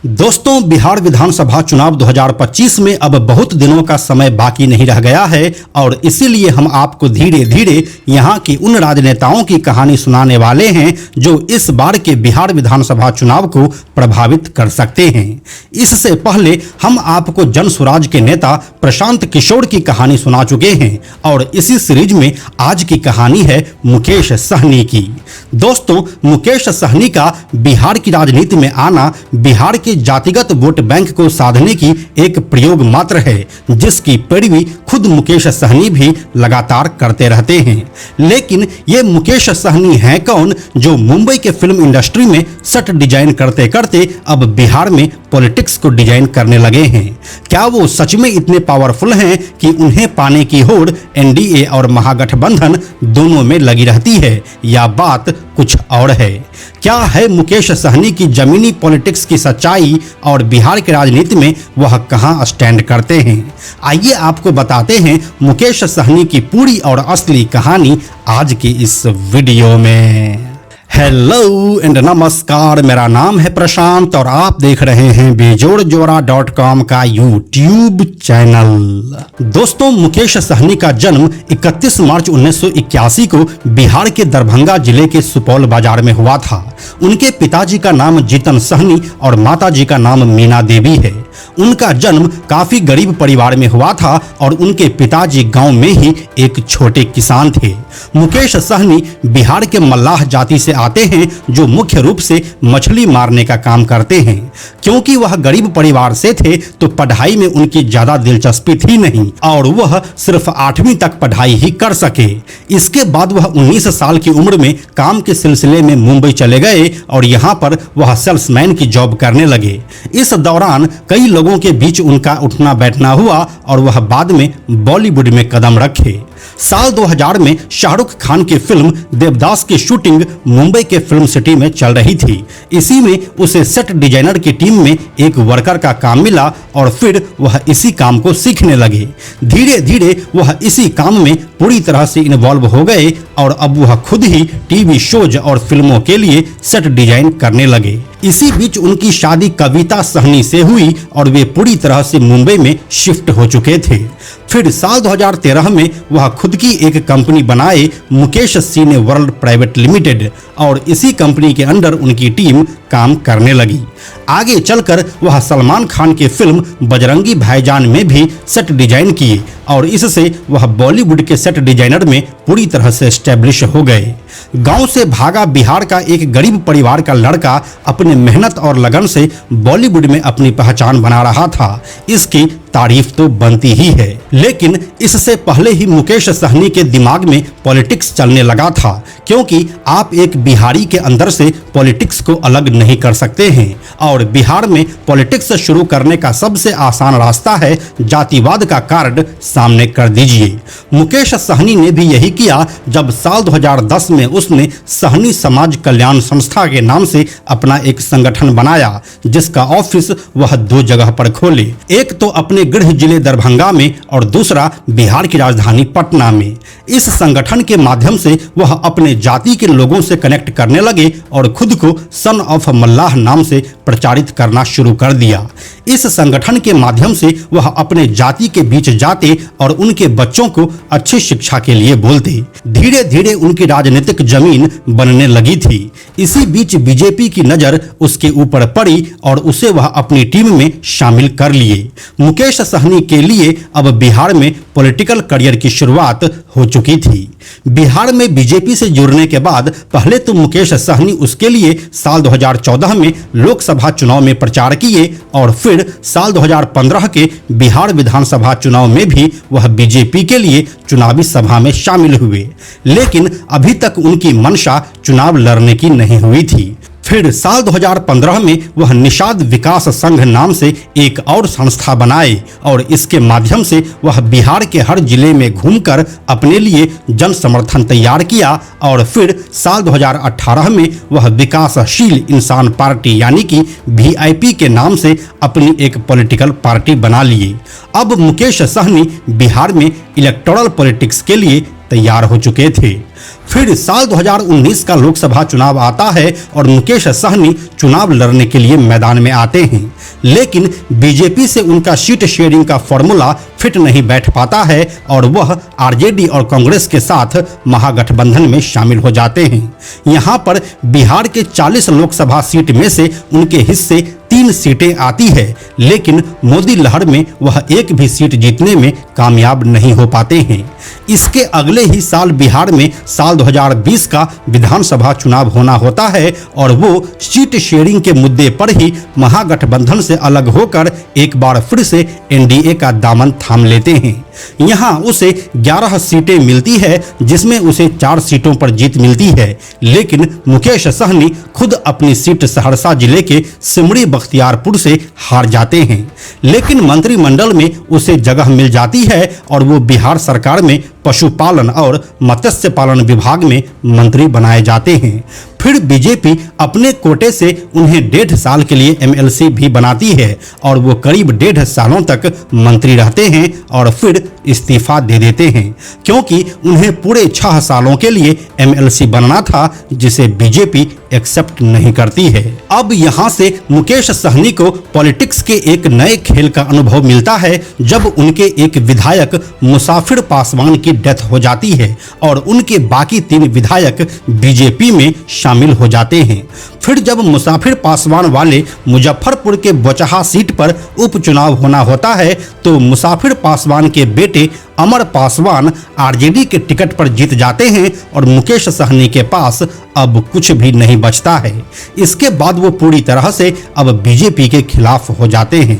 दोस्तों, बिहार विधानसभा चुनाव 2025 में अब बहुत दिनों का समय बाकी नहीं रह गया है और इसीलिए हम आपको धीरे धीरे यहाँ की उन राजनेताओं की कहानी सुनाने वाले हैं जो इस बार के बिहार विधानसभा चुनाव को प्रभावित कर सकते हैं। इससे पहले हम आपको जन स्वराज के नेता प्रशांत किशोर की कहानी सुना चुके हैं और इसी सीरीज में आज की कहानी है मुकेश सहनी की। दोस्तों, मुकेश सहनी का बिहार की राजनीति में आना बिहार के जातिगत वोट बैंक को साधने की एक प्रयोग मात्र है, जिसकी पैरवी खुद मुकेश सहनी भी लगातार करते रहते हैं। लेकिन ये मुकेश सहनी हैं कौन जो मुंबई के फिल्म इंडस्ट्री में सेट डिजाइन करते करते अब बिहार में पॉलिटिक्स को डिजाइन करने लगे हैं? क्या वो सच में इतने पावरफुल हैं कि उन्हें पाने की होड़ एनडीए और महागठबंधन दोनों में लगी रहती है, या बात कुछ और है? क्या है मुकेश सहनी की जमीनी पॉलिटिक्स की सच्चाई और बिहार की राजनीति में वह कहां स्टैंड करते हैं? आइए आपको बताते हैं मुकेश सहनी की पूरी और असली कहानी आज की इस वीडियो में। हेलो एंड नमस्कार, मेरा नाम है प्रशांत और आप देख रहे हैं बेजोड़जोड़ा.com का यूट्यूब चैनल। दोस्तों, मुकेश सहनी का जन्म 31 मार्च 1981 को बिहार के दरभंगा जिले के सुपौल बाजार में हुआ था। उनके पिताजी का नाम जीतन सहनी और माताजी का नाम मीना देवी है। उनका जन्म काफी गरीब परिवार में हुआ था और उनके पिताजी गांव में ही एक छोटे किसान थे। मुकेश सहनी बिहार के मल्लाह जाति से आते हैं जो मुख्य रूप से मछली मारने का काम करते हैं। क्योंकि वह गरीब परिवार से थे तो पढ़ाई में उनकी ज्यादा दिलचस्पी थी नहीं और वह सिर्फ 8वीं तक पढ़ाई ही कर सके। इसके बाद वह 19 साल की उम्र में काम के सिलसिले में मुंबई चले गए और यहाँ पर वह सेल्समैन की जॉब करने लगे। इस दौरान कई लोगों के बीच उनका उठना बैठना हुआ और वह बाद में बॉलीवुड में कदम रखे। साल 2000 में शाहरुख खान की फिल्म देवदास की शूटिंग मुंबई के फिल्म सिटी में चल रही थी। इसी में उसे सेट डिजाइनर की टीम में एक वर्कर का काम मिला और फिर वह इसी काम को सीखने लगे। धीरे धीरे वह इसी काम में पूरी तरह से इन्वॉल्व हो गए और अब वह खुद ही टीवी शोज और फिल्मों के लिए सेट डिजाइन करने लगे। इसी बीच उनकी शादी कविता सहनी से हुई और वे पूरी तरह से मुंबई में शिफ्ट हो चुके थे। फिर साल 2013 में वह खुद की एक कंपनी बनाए, मुकेश सीने वर्ल्ड प्राइवेट लिमिटेड, और इसी कंपनी के अंडर उनकी टीम काम करने लगी। आगे चलकर वह सलमान खान की फिल्म बजरंगी भाईजान में भी सेट डिजाइन किए और इससे वह बॉलीवुड के सेट डिजाइनर में पूरी तरह से एस्टेब्लिश हो गए। गांव से भागा बिहार का एक गरीब परिवार का लड़का अपने मेहनत और लगन से बॉलीवुड में अपनी पहचान बना रहा था, इसकी तारीफ तो बनती ही है। लेकिन इससे पहले ही मुकेश सहनी के दिमाग में पॉलिटिक्स चलने लगा था, क्योंकि आप एक बिहारी के अंदर से पॉलिटिक्स को अलग नहीं कर सकते हैं और बिहार में पॉलिटिक्स शुरू करने का सबसे आसान रास्ता है जातिवाद का कार्ड सामने कर दीजिए। मुकेश सहनी ने भी यही किया जब साल 2010 में उसने सहनी समाज कल्याण संस्था के नाम से अपना एक संगठन बनाया, जिसका ऑफिस वह 2 जगह पर खोले, एक तो अपने गृह जिले दरभंगा में और दूसरा बिहार की राजधानी पटना में। इस संगठन के माध्यम से वह अपने जाति के लोगों से कनेक्ट करने लगे और खुद को सन ऑफ मल्लाह नाम से प्रचारित करना शुरू कर दिया। इस संगठन के माध्यम से वह अपने जाति के बीच जाते और उनके बच्चों को अच्छी शिक्षा के लिए बोलते। धीरे धीरे उनकी राजनीतिक जमीन बनने लगी थी। इसी बीच बीजेपी की नजर उसके ऊपर पड़ी और उसे वह अपनी टीम में शामिल कर लिए। मुकेश सहनी के लिए अब बिहार में पॉलिटिकल करियर की शुरुआत हो चुकी थी। बिहार में बीजेपी से जुड़ने के बाद पहले तो मुकेश सहनी उसके लिए साल 2014 में लोकसभा चुनाव में प्रचार किए और फिर साल 2015 के बिहार विधानसभा चुनाव में भी वह बीजेपी के लिए चुनावी सभा में शामिल हुए। लेकिन अभी तक उनकी मंशा चुनाव लड़ने की नहीं हुई थी। फिर साल 2015 में वह निषाद विकास संघ नाम से एक और संस्था बनाए और इसके माध्यम से वह बिहार के हर जिले में घूमकर अपने लिए जन समर्थन तैयार किया और फिर साल 2018 में वह विकासशील इंसान पार्टी यानी कि वीआईपी के नाम से अपनी एक पॉलिटिकल पार्टी बना लिए। अब मुकेश सहनी बिहार में इलेक्टोरल पॉलिटिक्स के लिए तैयार हो चुके थे। फिर साल 2019 का लोकसभा चुनाव आता है और मुकेश सहनी चुनाव लड़ने के लिए मैदान में आते हैं, लेकिन बीजेपी से उनका सीट शेयरिंग का फॉर्मूला फिट नहीं बैठ पाता है और वह आरजेडी और कांग्रेस के साथ महागठबंधन में शामिल हो जाते हैं। यहाँ पर बिहार के 40 लोकसभा सीट में से उनके हिस्से 3 सीटें आती है, लेकिन मोदी लहर में वह एक भी सीट जीतने में कामयाब नहीं हो पाते हैं। इसके अगले ही साल बिहार में साल 2020 का विधानसभा चुनाव होना होता है और वो सीट शेयरिंग के मुद्दे पर ही महागठबंधन से अलग होकर एक बार फिर से एनडीए का दामन थाम लेते हैं। यहाँ उसे 11 सीटें मिलती है, जिसमें उसे 4 सीटों पर जीत मिलती है, लेकिन मुकेश सहनी खुद अपनी सीट सहरसा जिले के सिमरी बख्तियारपुर से हार जाते हैं। लेकिन मंत्रिमंडल में उसे जगह मिल जाती है और वो बिहार सरकार में पशुपालन और मत्स्य पालन विभाग में मंत्री बनाए जाते हैं। फिर बीजेपी अपने कोटे से उन्हें 1.5 साल के लिए एमएलसी भी बनाती है और वो करीब 1.5 सालों तक मंत्री रहते हैं और फिर इस्तीफा दे देते हैं, क्योंकि उन्हें पूरे 6 सालों के लिए एमएलसी बनना था, जिसे बीजेपी एक्सेप्ट नहीं करती है। अब यहाँ से मुकेश सहनी को पॉलिटिक्स के एक नए खेल का अनुभव मिलता है जब उनके एक विधायक मुसाफिर पासवान की डेथ हो जाती है और उनके बाकी 3 विधायक बीजेपी में शामिल हो जाते हैं। फिर जब मुसाफिर पासवान वाले मुजफ्फरपुर के बोचहा सीट पर उपचुनाव होना होता है तो मुसाफिर पासवान के बेटे अमर पासवान आरजेडी के टिकट पर जीत जाते हैं और मुकेश सहनी के पास अब कुछ भी नहीं बचता है। इसके बाद वो पूरी तरह से अब बीजेपी के खिलाफ हो जाते हैं।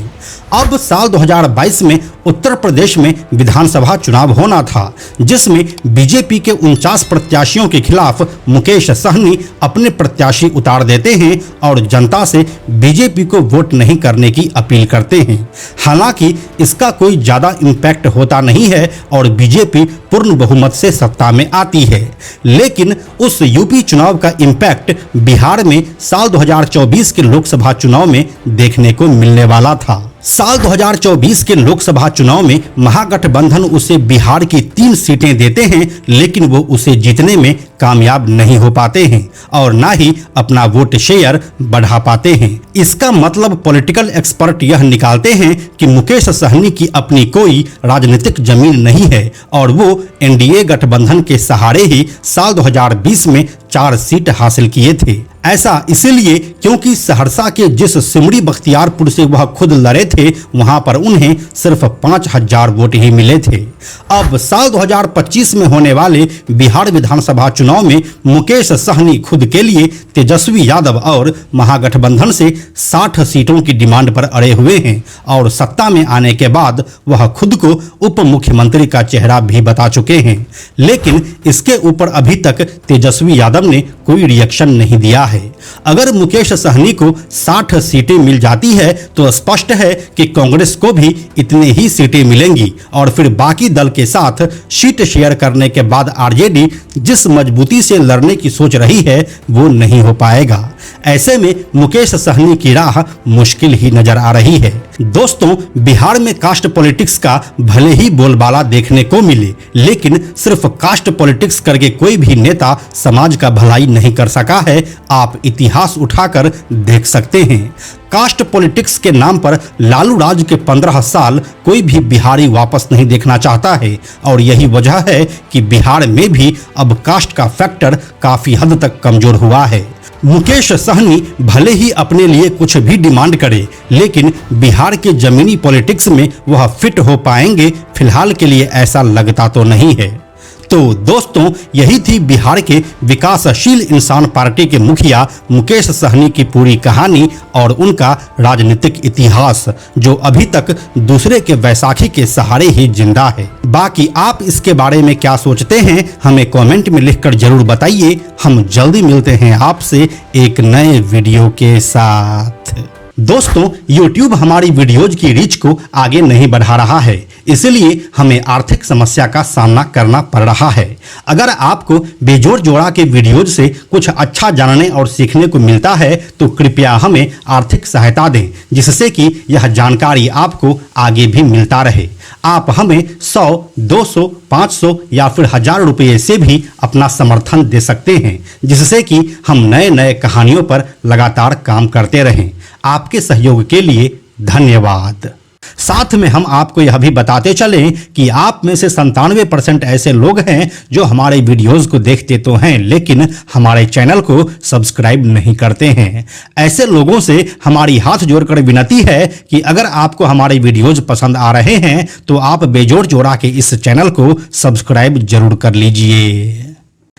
अब साल 2022 में उत्तर प्रदेश में विधानसभा चुनाव होना था, जिसमें बीजेपी के 49 प्रत्याशियों के खिलाफ मुकेश सहनी अपने प्रत्याशी उतार देते हैं और जनता से बीजेपी को वोट नहीं करने की अपील करते हैं। हालांकि इसका कोई ज्यादा इम्पैक्ट होता नहीं है और बीजेपी पूर्ण बहुमत से सत्ता में आती है, लेकिन उस यूपी चुनाव का इम्पैक्ट बिहार में साल 2024 के लोकसभा चुनाव में देखने को मिलने वाला था। साल 2024 के लोकसभा चुनाव में महागठबंधन उसे बिहार की 3 सीटें देते हैं, लेकिन वो उसे जीतने में कामयाब नहीं हो पाते हैं और ना ही अपना वोट शेयर बढ़ा पाते हैं। इसका मतलब पॉलिटिकल एक्सपर्ट यह निकालते हैं कि मुकेश सहनी की अपनी कोई राजनीतिक जमीन नहीं है और वो एनडीए गठबंधन के सहारे ही साल 2020 में 4 सीट हासिल किए थे। ऐसा इसलिए क्योंकि सहरसा के जिस सिमरी बख्तियारपुर से वह खुद लड़े थे, वहां पर उन्हें सिर्फ 5000 वोट ही मिले थे। अब साल 2025 में होने वाले बिहार विधानसभा चुनाव में मुकेश सहनी खुद के लिए तेजस्वी यादव और महागठबंधन से 60 सीटों की डिमांड पर अड़े हुए हैं और सत्ता में आने के बाद वह खुद को उप मुख्यमंत्री का चेहरा भी बता चुके हैं, लेकिन इसके ऊपर अभी तक तेजस्वी यादव ने कोई रिएक्शन नहीं दिया है। अगर मुकेश सहनी को 60 सीटें मिल जाती है तो स्पष्ट है कि कांग्रेस को भी इतने ही सीटें मिलेंगी और फिर बाकी दल के साथ सीट शेयर करने के बाद आरजेडी जिस मजबूती से लड़ने की सोच रही है वो नहीं हो पाएगा। ऐसे में मुकेश सहनी की राह मुश्किल ही नजर आ रही है। दोस्तों, बिहार में कास्ट पॉलिटिक्स का भले ही बोलबाला देखने को मिले, लेकिन सिर्फ कास्ट पॉलिटिक्स करके कोई भी नेता समाज का भलाई नहीं कर सका है। आप इतिहास उठाकर देख सकते हैं। कास्ट पॉलिटिक्स के नाम पर लालू राज के 15 साल कोई भी बिहारी वापस नहीं देखना चाहता है और यही वजह है कि बिहार में भी अब कास्ट का फैक्टर काफी हद तक कमजोर हुआ है। मुकेश सहनी भले ही अपने लिए कुछ भी डिमांड करे, लेकिन बिहार के जमीनी पॉलिटिक्स में वह फिट हो पाएंगे, फिलहाल के लिए ऐसा लगता तो नहीं है। तो दोस्तों, यही थी बिहार के विकासशील इंसान पार्टी के मुखिया मुकेश सहनी की पूरी कहानी और उनका राजनीतिक इतिहास, जो अभी तक दूसरे के बैसाखी के सहारे ही जिंदा है। बाकी आप इसके बारे में क्या सोचते हैं, हमें कमेंट में लिखकर जरूर बताइए। हम जल्दी मिलते हैं आपसे एक नए वीडियो के साथ। दोस्तों, YouTube हमारी वीडियोज की रीच को आगे नहीं बढ़ा रहा है, इसलिए हमें आर्थिक समस्या का सामना करना पड़ रहा है। अगर आपको बेजोड़ जोड़ा के वीडियोज से कुछ अच्छा जानने और सीखने को मिलता है तो कृपया हमें आर्थिक सहायता दें, जिससे कि यह जानकारी आपको आगे भी मिलता रहे। आप हमें 100, 200, 500 या फिर 1000 रुपये से भी अपना समर्थन दे सकते हैं, जिससे कि हम नए नए कहानियों पर लगातार काम करते रहें। आपके सहयोग के लिए धन्यवाद। साथ में हम आपको यह भी बताते चलें कि आप में से 97% ऐसे लोग हैं जो हमारे वीडियोस को देखते तो हैं लेकिन हमारे चैनल को सब्सक्राइब नहीं करते हैं। ऐसे लोगों से हमारी हाथ जोड़कर विनती है कि अगर आपको हमारे वीडियोस पसंद आ रहे हैं तो आप बेजोड़ जोड़ा के इस चैनल को सब्सक्राइब जरूर कर लीजिए।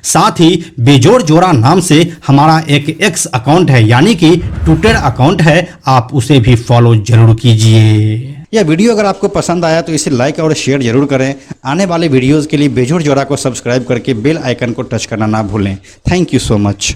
साथ ही बेजोड़ जोड़ा नाम से हमारा एक एक्स अकाउंट है, यानी कि ट्विटर अकाउंट है, आप उसे भी फॉलो जरूर कीजिए। यह वीडियो अगर आपको पसंद आया तो इसे लाइक और शेयर जरूर करें। आने वाले वीडियोस के लिए बेजोड़ जोड़ा को सब्सक्राइब करके बेल आइकन को टच करना ना भूलें। Thank you so much.